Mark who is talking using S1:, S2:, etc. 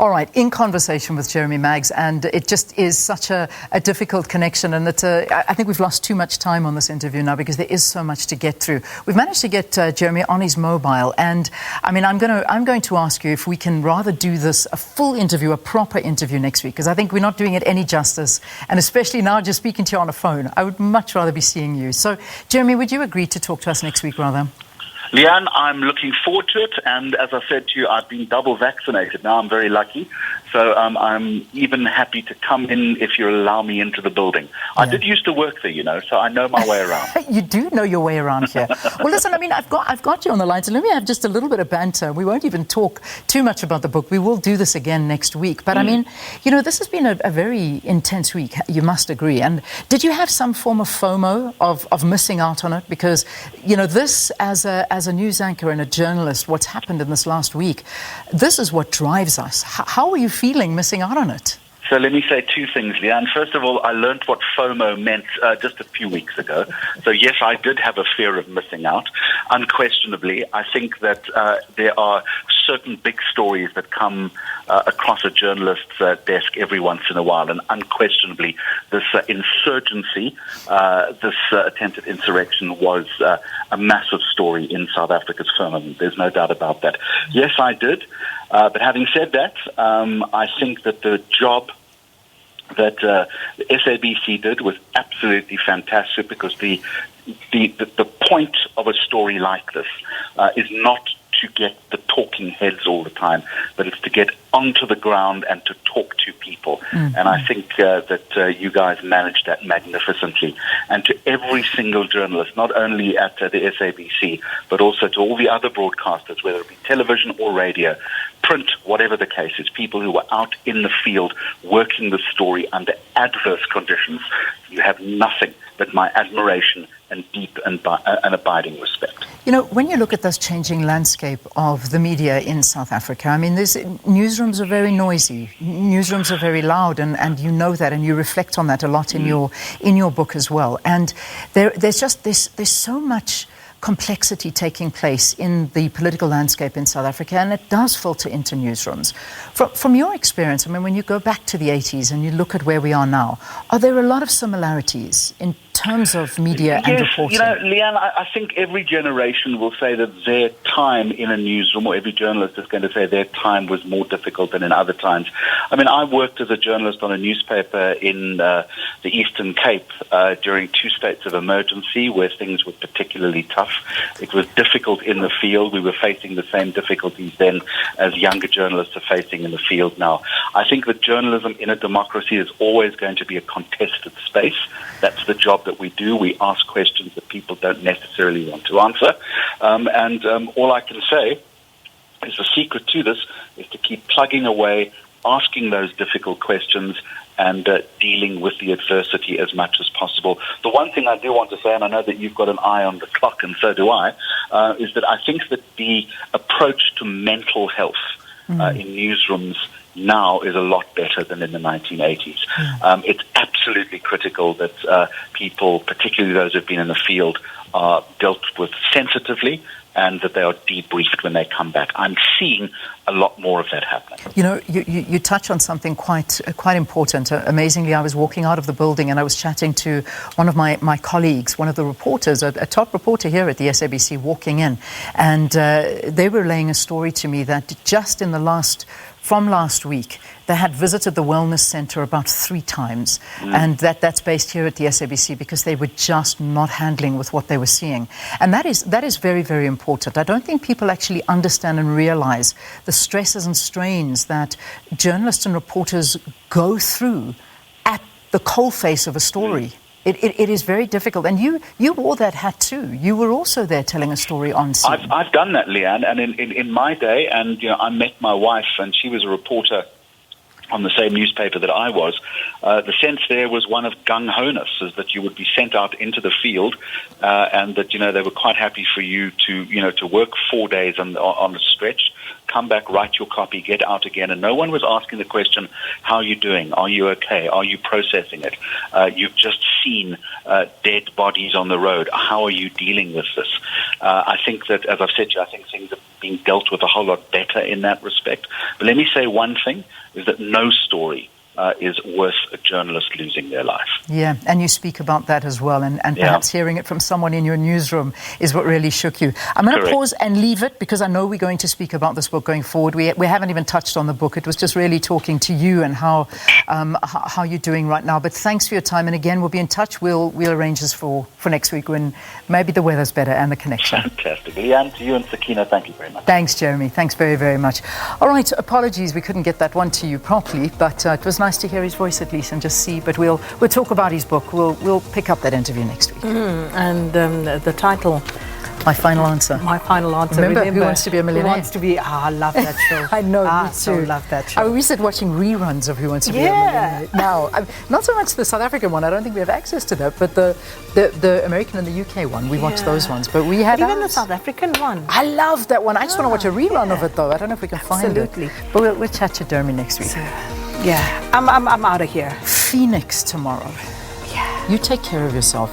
S1: All right, in conversation with Jeremy Maggs, and it just is such a difficult connection, and I think we've lost too much time on this interview now because there is so much to get through. We've managed to get Jeremy on his mobile, and I mean, I'm going to ask you if we can rather do this a full interview, a proper interview next week, because I think we're not doing it any justice, and especially now just speaking to you on a phone, I would much rather be seeing you. So, Jeremy, would you agree to talk to us next week, rather?
S2: Riaan, I'm looking forward to it, and as I said to you, I've been double vaccinated. Now I'm very lucky, so I'm even happy to come in if you allow me into the building. Yeah. I did used to work there, you know, so I know my way around.
S1: You do know your way around here. Well, listen, I mean, I've got you on the line, so let me have just a little bit of banter. We won't even talk too much about the book. We will do this again next week. But I mean, you know, this has been a very intense week, you must agree. And did you have some form of FOMO of missing out on it? Because, you know, this as a news anchor and a journalist, what's happened in this last week, this is what drives us. How are you feeling missing out on it?
S2: So let me say two things, Riaan. First of all, I learned what FOMO meant just a few weeks ago. So yes, I did have a fear of missing out. Unquestionably, I think that there are certain big stories that come across a journalist's desk every once in a while, and unquestionably, this insurgency, this attempted insurrection was a massive story in South Africa's firmament. There's no doubt about that. Yes, I did. But having said that, I think that the job that the SABC did was absolutely fantastic, because the point of a story like this is not to get the talking heads all the time, but it's to get onto the ground and to talk to people. Mm-hmm. And I think that you guys managed that magnificently. And to every single journalist, not only at the SABC, but also to all the other broadcasters, whether it be television or radio, print, whatever the case is, people who were out in the field working the story under adverse conditions, you have nothing but my admiration and deep and abiding respect.
S1: You know, when you look at this changing landscape of the media in South Africa, I mean, newsrooms are very noisy, newsrooms are very loud, and you know that, and you reflect on that a lot in your book as well. And there's so much complexity taking place in the political landscape in South Africa, and it does filter into newsrooms. From your experience, I mean, when you go back to the 80s and you look at where we are now, are there a lot of similarities in terms of media and reporting?
S2: You know, Riaan, I think every generation will say that their time in a newsroom, or every journalist is going to say their time was more difficult than in other times. I mean, I worked as a journalist on a newspaper in the Eastern Cape during 2 states of emergency, where things were particularly tough. It was difficult in the field. We were facing the same difficulties then as younger journalists are facing in the field now. I think that journalism in a democracy is always going to be a contested space. That's the job that we do. We ask questions that people don't necessarily want to answer. All I can say is the secret to this is to keep plugging away, asking those difficult questions, and dealing with the adversity as much as possible. The one thing I do want to say, and I know that you've got an eye on the clock, and so do I, is that I think that the approach to mental health in newsrooms now is a lot better than in the 1980s. It's absolutely critical that people, particularly those who've been in the field, are dealt with sensitively, and that they are debriefed when they come back. I'm seeing a lot more of that happening.
S1: You know, you touch on something quite important. Amazingly, I was walking out of the building and I was chatting to one of my colleagues, one of the reporters, a top reporter here at the SABC, walking in, and they were relaying a story to me that just in from last week, they had visited the wellness center about 3 times, and that's based here at the SABC, because they were just not handling with what they were seeing. And that is very, very important. I don't think people actually understand and realize the stresses and strains that journalists and reporters go through at the coalface of a story. It is very difficult. And you wore that hat too. You were also there telling a story on scene.
S2: I've done that, Riaan, and in my day, and you know, I met my wife, and she was a reporter on the same newspaper that I was. The sense there was one of gung-ho-ness, is that you would be sent out into the field, and that, you know, they were quite happy for you to work 4 days on a stretch, come back, write your copy, get out again. And no one was asking the question, how are you doing? Are you okay? Are you processing it? You've just seen dead bodies on the road. How are you dealing with this? I think that, as I've said to you, I think things are being dealt with a whole lot better in that respect. But let me say one thing, is that no story is worth a journalist losing their life.
S1: Yeah, and you speak about that as well, and perhaps hearing it from someone in your newsroom is what really shook you. I'm going to pause and leave it, because I know we're going to speak about this book going forward. We haven't even touched on the book. It was just really talking to you and how you're doing right now. But thanks for your time, and again, we'll be in touch. We'll arrange this for next week when maybe the weather's better and the connection.
S2: Fantastic. Riaan, to you and Sakina, thank you very much.
S1: Thanks, Jeremy. Thanks very, very much. All right, apologies we couldn't get that one to you properly, but it was nice to hear his voice at least and just see. But we'll talk about his book. We'll pick up that interview next week.
S3: And the title,
S1: My Final Answer.
S3: My Final Answer.
S1: Remember Who Wants to Be a Millionaire?
S3: Who Wants to Be? I love that show.
S1: I know, me too.
S3: So love that show.
S1: We started watching reruns of Who Wants to Be a Millionaire. Now, not so much the South African one. I don't think we have access to that, but the American and the UK one, we watched those ones. But we had
S3: even the South African one.
S1: I love that one. I just want to watch a rerun of it, though. I don't know if we can find it.
S3: Absolutely.
S1: But we'll chat to Jeremy next week.
S3: Yeah, I'm out of here.
S1: Phoenix tomorrow.
S3: Yeah.
S1: You take care of yourself.